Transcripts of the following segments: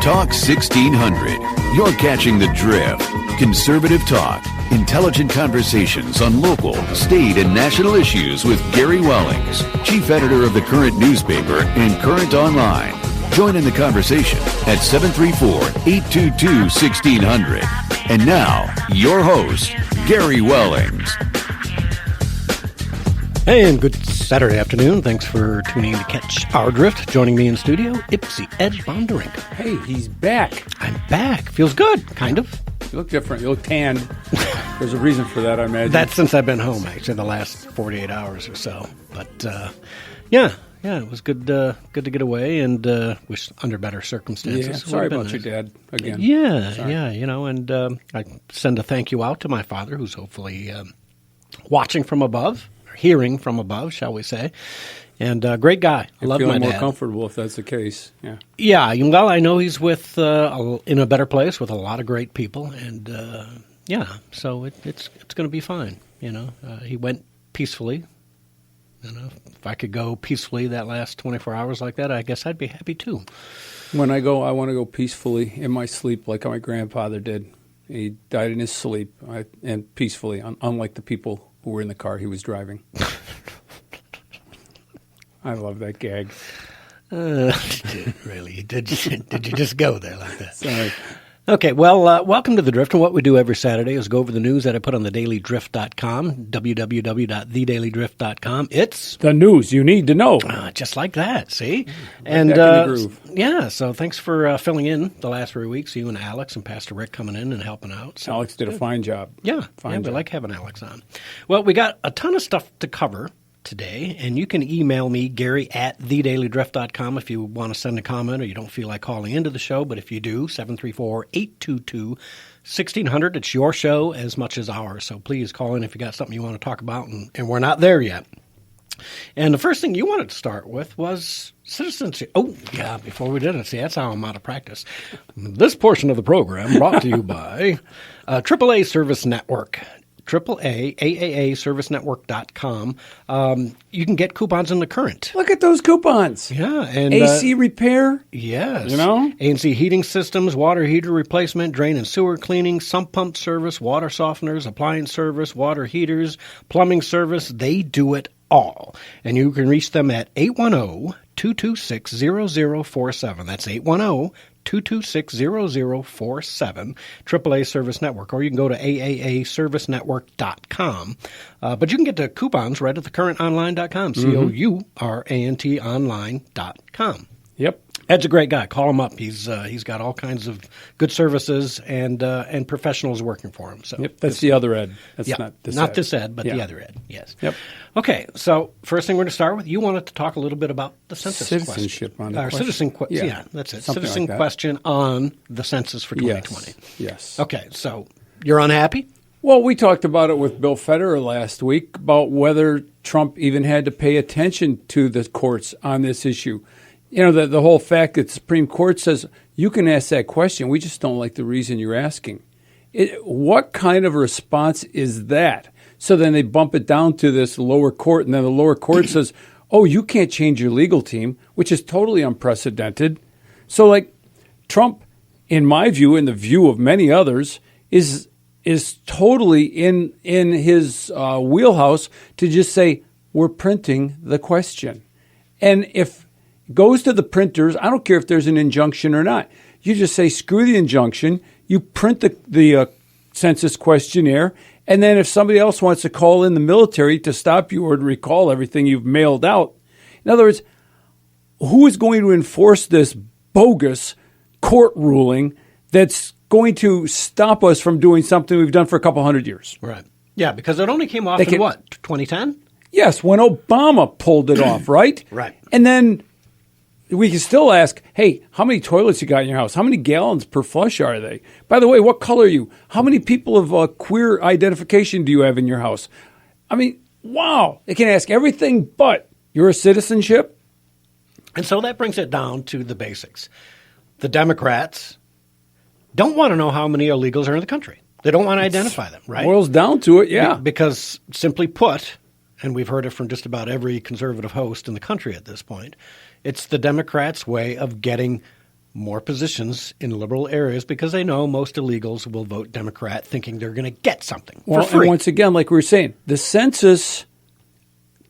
Talk 1600. You're catching the drift. Conservative talk, intelligent conversations on local, state, and national issues with Gary Wellings, chief editor of the Current newspaper and Current Online. Join in the conversation at 734-822-1600. And now, your host, Gary Wellings. Hey, and good Saturday afternoon. Thanks for tuning in to catch our drift. Joining me in studio, Ed Bonderenka. Hey, he's back. I'm back. Feels good, kind of. You look different. You look tanned. There's a reason for that, I imagine. That's since I've been home, actually, the last 48 hours or so. But, yeah, it was good to get away and wish under better circumstances. Yeah, sorry about your dad again. Yeah, and I send a thank you out to my father, who's hopefully watching from above. Hearing from above, shall we say. And great guy. I love my dad. Feeling more comfortable if that's the case. Yeah, well, I know he's with in a better place with a lot of great people. And, so it's going to be fine. He went peacefully. If I could go peacefully that last 24 hours like that, I guess I'd be happy too. When I go, I want to go peacefully in my sleep like my grandfather did. He died in his sleep and peacefully, unlike the people who were in the car he was driving. I love that gag. Really? Did you just go there like that? Sorry. Okay, well, welcome to The Drift, and what we do every Saturday is go over the news that I put on thedailydrift.com, www.thedailydrift.com. It's the news you need to know. Just like that, see? And back in the groove. Yeah, so thanks for filling in the last 3 weeks, you and Alex and Pastor Rick coming in and helping out. So, Alex did a fine job. We like having Alex on. Well, we got a ton of stuff to cover today, and you can email me, Gary, at thedailydrift.com if you want to send a comment or you don't feel like calling into the show. But if you do, 734-822-1600. It's your show as much as ours. So please call in if you got something you want to talk about, and we're not there yet. And the first thing you wanted to start with was citizenship. Oh, yeah, before we did it. See, that's how I'm out of practice. This portion of the program brought to you by AAA Service Network. AAA-servicenetwork.com. You can get coupons in the Current. Look at those coupons. Yeah. And AC repair. Yes. ANC heating systems, water heater replacement, drain and sewer cleaning, sump pump service, water softeners, appliance service, water heaters, plumbing service. They do it all. And you can reach them at 810-226-0047. That's 810-226-0047, AAA Service Network, or you can go to aaaservicenetwork.com. But you can get the coupons right at thecurrentonline.com, COURANT online.com. Yep. Ed's a great guy. Call him up. He's got all kinds of good services and professionals working for him. So yep, that's the other Ed. That's not this Ed, but the other Ed. Yes. Yep. Okay. So first thing we're going to start with, you wanted to talk a little bit about the census citizenship question. On the citizen question. Yeah, that's it. Something Citizen like that. question on the census for 2020. Yes. Okay. So you're unhappy? Well, we talked about it with Bill Federer last week about whether Trump even had to pay attention to the courts on this issue. The whole fact that the Supreme Court says you can ask that question, we just don't like the reason you're asking. What kind of a response is that? So then they bump it down to this lower court, and then the lower court says, oh, you can't change your legal team, which is totally unprecedented. So, Trump, in my view, in the view of many others, is totally in his wheelhouse to just say, we're printing the question. And if goes to the printers, I don't care if there's an injunction or not. You just say, screw the injunction. You print the census questionnaire, and then if somebody else wants to call in the military to stop you or to recall everything you've mailed out. In other words, who is going to enforce this bogus court ruling that's going to stop us from doing something we've done for a couple hundred years? Right. Yeah, because it only came off in 2010? Yes, when Obama pulled it off, right? Right. And then we can still ask, hey, how many toilets you got in your house? How many gallons per flush are they? By the way, what color are you? How many people of queer identification do you have in your house? I mean, wow. They can ask everything but your citizenship. And so that brings it down to the basics. The Democrats don't want to know how many illegals are in the country. They don't want to identify them, right? Boils down to it, yeah. Because simply put, and we've heard it from just about every conservative host in the country at this point, it's the Democrats' way of getting more positions in liberal areas because they know most illegals will vote Democrat thinking they're going to get something for free. And once again, like we were saying, the census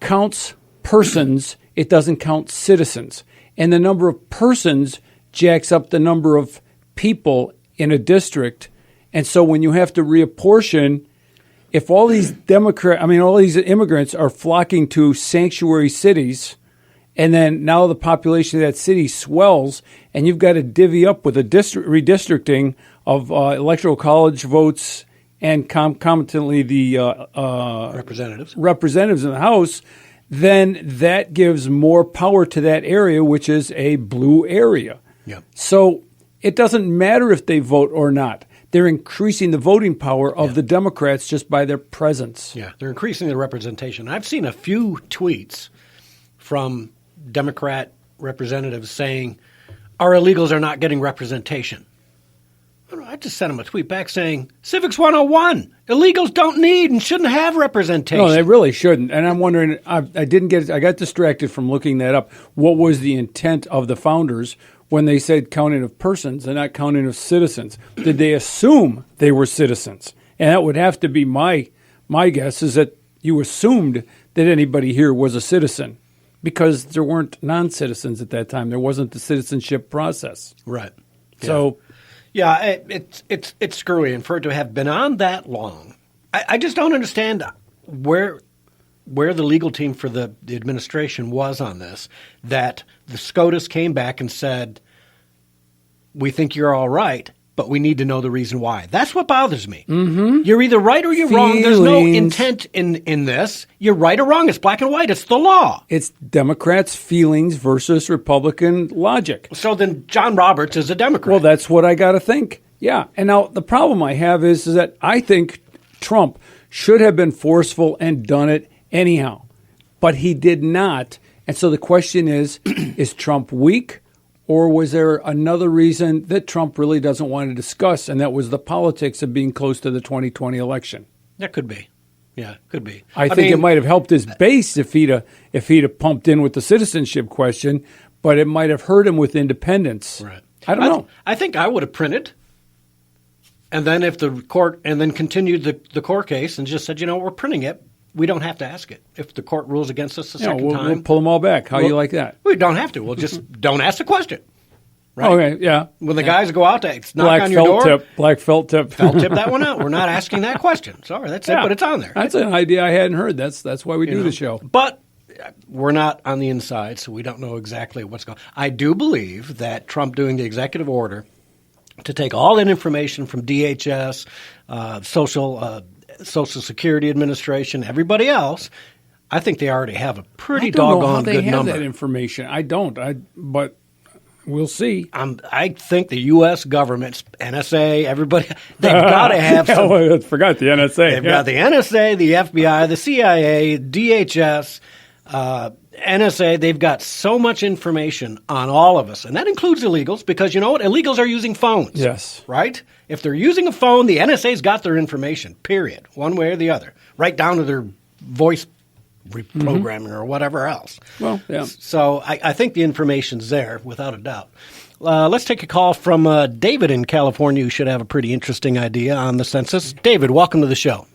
counts persons, it doesn't count citizens. And the number of persons jacks up the number of people in a district. And so when you have to reapportion, if all these all these immigrants are flocking to sanctuary cities, and then now the population of that city swells, and you've got to divvy up with a redistricting of electoral college votes and concomitantly the representatives in the House, then that gives more power to that area, which is a blue area. Yep. So it doesn't matter if they vote or not. They're increasing the voting power of the Democrats just by their presence. Yeah, they're increasing the representation. I've seen a few tweets from Democrat representatives saying our illegals are not getting representation. I just sent them a tweet back saying, Civics 101, illegals don't need and shouldn't have representation. No, they really shouldn't. And I'm wondering, I got distracted from looking that up. What was the intent of the founders when they said counting of persons and not counting of citizens? Did they assume they were citizens? And that would have to be my guess, is that you assumed that anybody here was a citizen because there weren't non-citizens at that time. There wasn't the citizenship process. Right. Yeah. So, yeah, it's screwy. And for it to have been on that long, I just don't understand where the legal team for the administration was on this, that the SCOTUS came back and said, we think you're all right, but we need to know the reason why. That's what bothers me. Mm-hmm. You're either right or you're wrong. There's no intent in this. You're right or wrong. It's black and white. It's the law. It's Democrats' feelings versus Republican logic. So then John Roberts is a Democrat. Well, that's what I got to think. Yeah. And now the problem I have is that I think Trump should have been forceful and done it anyhow, but he did not. And so the question is Trump weak, or was there another reason that Trump really doesn't want to discuss, and that was the politics of being close to the 2020 election? That could be. Yeah, could be. I think it might have helped his base if he'd have pumped in with the citizenship question, but it might have hurt him with independence. Right. I don't know. I think I would have printed, and then if the court, and then continued the court case and just said, we're printing it. We don't have to ask it. If the court rules against us the second time. We'll pull them all back. How you like that? We don't have to. We'll just don't ask the question. Right? Okay, yeah. When the guys go out to knock on your door. Black felt tip. Felt tip that one out. We're not asking that question. Sorry, that's it, but it's on there. That's an idea I hadn't heard. That's why we do the show. But we're not on the inside, so we don't know exactly what's going on. I do believe that Trump doing the executive order to take all that information from DHS, Social Security Administration, everybody else, I think they already have a pretty doggone good number. I don't know how they have that information. I don't, but we'll see. I think the U.S. government, NSA, everybody, they've got to have some. I forgot the NSA. They've got the NSA, the FBI, the CIA, DHS, NSA. They've got so much information on all of us, and that includes illegals, because you know what? Illegals are using phones. Yes. Right? If they're using a phone, the NSA's got their information, period, one way or the other, right down to their voice reprogramming or whatever else. Well, yeah. So I think the information's there, without a doubt. Let's take a call from David in California, who should have a pretty interesting idea on the census. David, welcome to the show.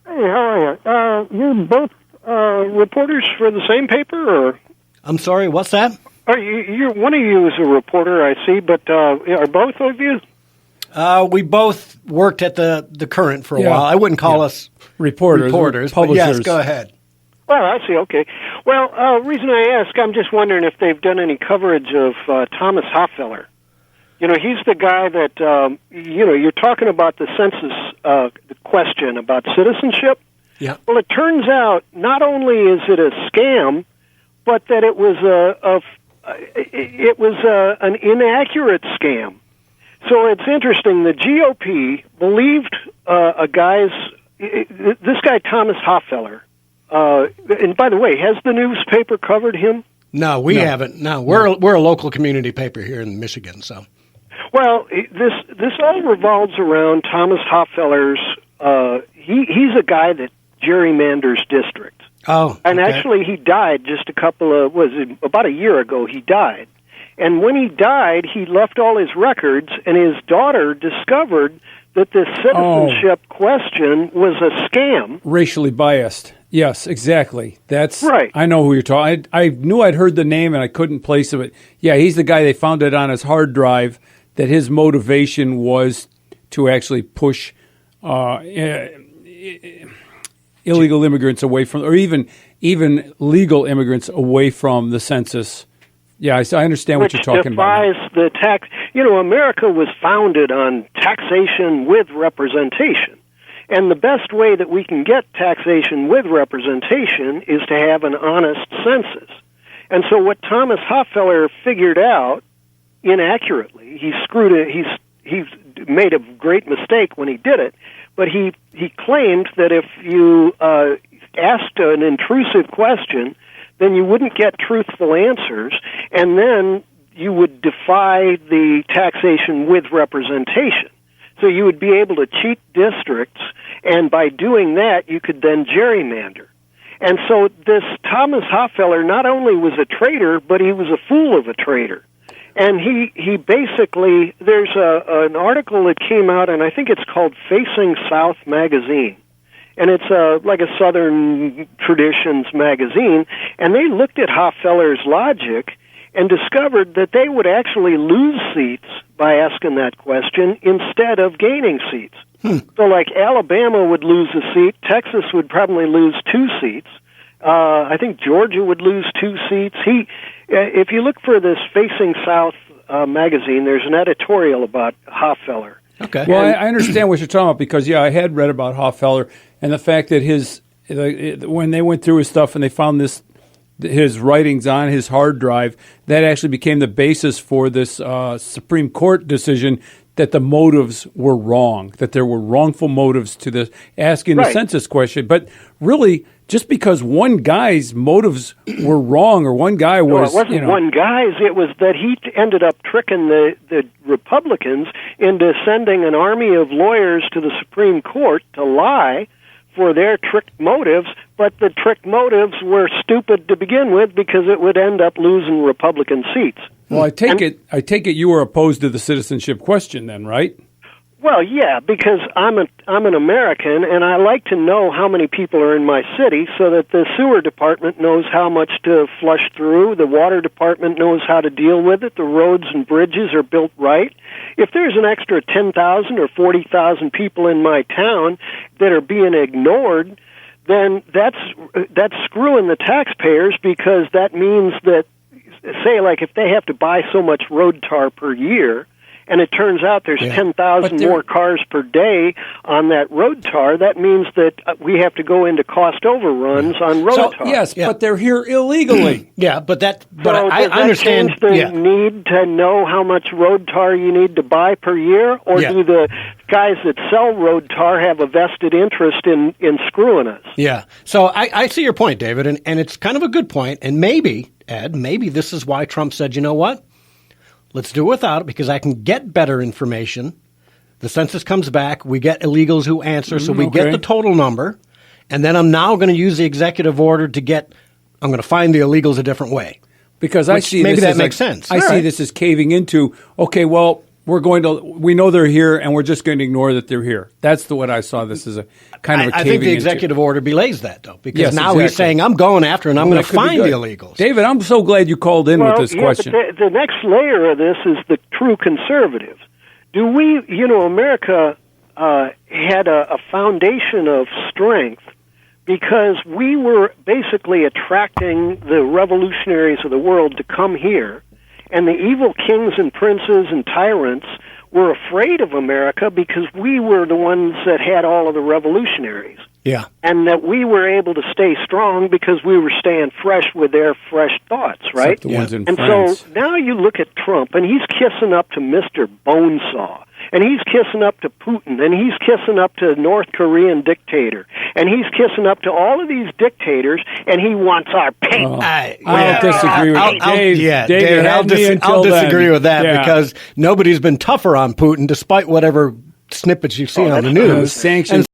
Hey, how are you? You're both reporters for the same paper, or? I'm sorry, what's that? You're one of you is a reporter, I see, but are both of you? We both worked at the Current for a while. I wouldn't call us reporters, publishers. But yes, go ahead. Well, I see. Okay. Well, reason I ask, I'm just wondering if they've done any coverage of Thomas Hoffeller. He's the guy that, you're talking about the census question about citizenship. Yeah. Well, it turns out not only is it a scam, but that it was an inaccurate scam. So it's interesting. The GOP believed this guy Thomas Hoffeller. And by the way, has the newspaper covered him? No, we haven't. No, we're a local community paper here in Michigan. So, well, this all revolves around Thomas Hoffeller's. He's a guy that gerrymanders districts. Oh, and actually, he died just about a year ago. He died, And when he died, he left all his records, and his daughter discovered that this citizenship question was a scam. Racially biased. Yes, exactly. That's right. I know who you're talking. I knew I'd heard the name, and I couldn't place it. But yeah, he's the guy they found it on his hard drive, that his motivation was to actually push illegal immigrants away from, or even legal immigrants away from the census. Yeah, I understand what you're talking about. Which defies the tax. America was founded on taxation with representation. And the best way that we can get taxation with representation is to have an honest census. And so what Thomas Hoffeller figured out inaccurately, he made a great mistake when he did it, but he claimed that if you asked an intrusive question, then you wouldn't get truthful answers, and then you would defy the taxation with representation. So you would be able to cheat districts, and by doing that, you could then gerrymander. And so this Thomas Hoffeller not only was a traitor, but he was a fool of a traitor. And he basically, there's an article that came out, and I think it's called Facing South magazine. And it's like a Southern Traditions magazine, and they looked at Hoffeller's logic and discovered that they would actually lose seats by asking that question instead of gaining seats. So like Alabama would lose a seat, Texas would probably lose 2 seats, I think Georgia would lose 2 seats. If you look for this Facing South magazine, there's an editorial about Hoffeller. Okay. Well, I understand what you're talking about because, I had read about Hoffeller and the fact that when they went through his stuff and they found his writings on his hard drive, that actually became the basis for this Supreme Court decision that the motives were wrong, that there were wrongful motives to this asking the census question. But really, just because one guy's motives were wrong or one guy was... No, it wasn't one guy's. It was that he ended up tricking the Republicans into sending an army of lawyers to the Supreme Court to lie for their tricked motives, but the tricked motives were stupid to begin with because it would end up losing Republican seats. Well, I take it you were opposed to the citizenship question then, right? Well, yeah, because I'm an American, and I like to know how many people are in my city so that the sewer department knows how much to flush through, the water department knows how to deal with it, the roads and bridges are built right. If there's an extra 10,000 or 40,000 people in my town that are being ignored, then that's screwing the taxpayers, because that means that, say, like if they have to buy so much road tar per year, and it turns out there's 10,000 more cars per day on that road tar, that means that we have to go into cost overruns on road tar. Yes, but they're here illegally. I understand. Change the need to know how much road tar you need to buy per year, or do the guys that sell road tar have a vested interest in screwing us? Yeah. So I see your point, David, and it's kind of a good point. And maybe, Ed, this is why Trump said, you know what? Let's do it without it because I can get better information. The census comes back. We get illegals who answer, so we get the total number. And then I'm now going to use the executive order I'm going to find the illegals a different way. Because I see maybe this that makes sense. I see this as caving into, we know they're here and we're just going to ignore that they're here. That's what I saw this as a kind of a caving into. I think the executive order belays that, though, because now he's saying, I'm going after and I'm going to find the illegals. David, I'm so glad you called in with this question. But the next layer of this is the true conservatives. Do we, America had a foundation of strength because we were basically attracting the revolutionaries of the world to come here. And the evil kings and princes and tyrants were afraid of America because we were the ones that had all of the revolutionaries. Yeah. And that we were able to stay strong because we were staying fresh with their fresh thoughts, right? Except the ones in and France. So now you look at Trump, and he's kissing up to Mr. Bonesaw, and he's kissing up to Putin, and he's kissing up to North Korean dictator, and he's kissing up to all of these dictators, and he wants our paint. I don't disagree with David, I'll disagree with that because nobody's been tougher on Putin despite whatever snippets you see on the news. Sanctions.